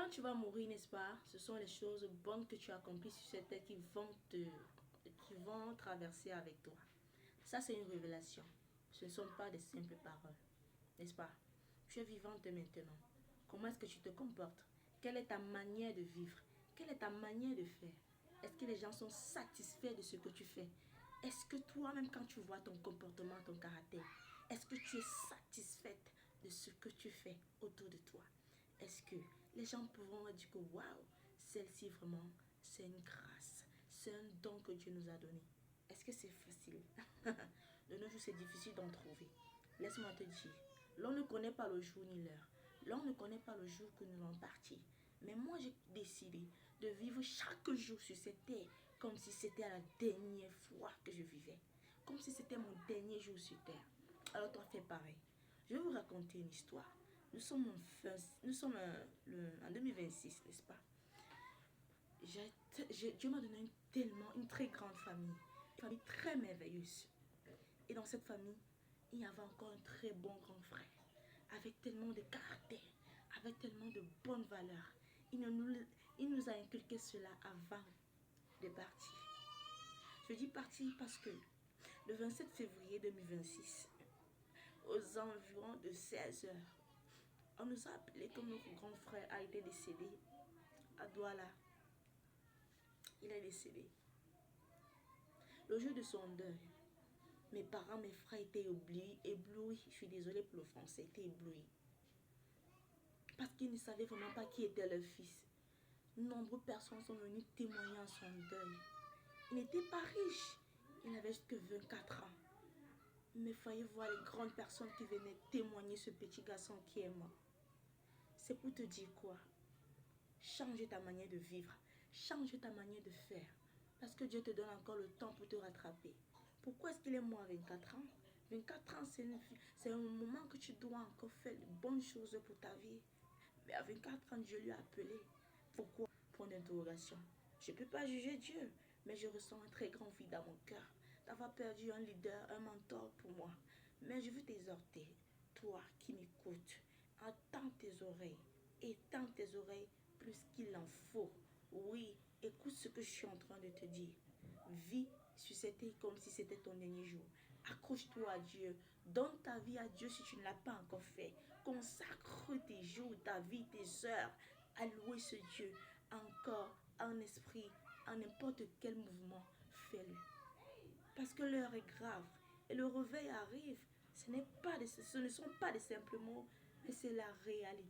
Quand tu vas mourir, n'est-ce pas, ce sont les choses bonnes que tu as accomplies sur cette terre qui vont traverser avec toi. Ça, c'est une révélation. Ce ne sont pas des simples paroles, n'est-ce pas? Tu es vivante maintenant. Comment est-ce que tu te comportes? Quelle est ta manière de vivre? Quelle est ta manière de faire? Est-ce que les gens sont satisfaits de ce que tu fais? Est-ce que toi-même, quand tu vois ton comportement, ton caractère, est-ce que tu es satisfaite de ce que tu fais autour de toi? Est-ce que les gens pourront dire que waouh, celle-ci vraiment, c'est une grâce, c'est un don que Dieu nous a donné? Est-ce que c'est facile? De nos jours, c'est difficile d'en trouver. Laisse-moi te dire, l'on ne connaît pas le jour ni l'heure. L'on ne connaît pas le jour que nous allons partir. Mais moi, j'ai décidé de vivre chaque jour sur cette terre comme si c'était la dernière fois que je vivais. Comme si c'était mon dernier jour sur terre. Alors toi, fais pareil. Je vais vous raconter une histoire. Nous sommes en 2026, n'est-ce pas? Dieu m'a donné une très grande famille. Une famille très merveilleuse. Et dans cette famille, il y avait encore un très bon grand frère. Avec tellement de caractère. Avec tellement de bonnes valeurs. Il nous a inculqué cela avant de partir. Je dis partir parce que le 27 février 2026, aux environs de 16 heures, on nous a appelé que notre grand frère a été décédé à Douala. Il est décédé. Le jour de son deuil, mes parents, mes frères étaient éblouis. Je suis désolée pour le français, étaient éblouis. Parce qu'ils ne savaient vraiment pas qui était leur fils. Nombreuses personnes sont venues témoigner en son deuil. Il n'était pas riche. Il n'avait juste que 24 ans. Mais il fallait voir les grandes personnes qui venaient témoigner ce petit garçon qui est mort. C'est pour te dire quoi? Change ta manière de vivre. Change ta manière de faire. Parce que Dieu te donne encore le temps pour te rattraper. Pourquoi est-ce qu'il est mort à 24 ans? 24 ans, c'est un moment que tu dois encore faire de bonnes choses pour ta vie. Mais à 24 ans, Dieu lui a appelé. Pourquoi? Point d'interrogation. Je ne peux pas juger Dieu, mais je ressens un très grand vide dans mon cœur d'avoir perdu un leader, un mentor pour moi. Mais je veux t'exhorter, toi qui m'écoutes, entends tes oreilles, étends tes oreilles plus qu'il en faut. Oui, écoute ce que je suis en train de te dire. Vis sur cette île comme si c'était ton dernier jour. Accroche-toi à Dieu. Donne ta vie à Dieu si tu ne l'as pas encore fait. Consacre tes jours, ta vie, tes heures à louer ce Dieu. Encore en esprit, en n'importe quel mouvement, fais-le. Parce que l'heure est grave et le réveil arrive. Ce ne sont pas des simples mots, mais c'est la réalité.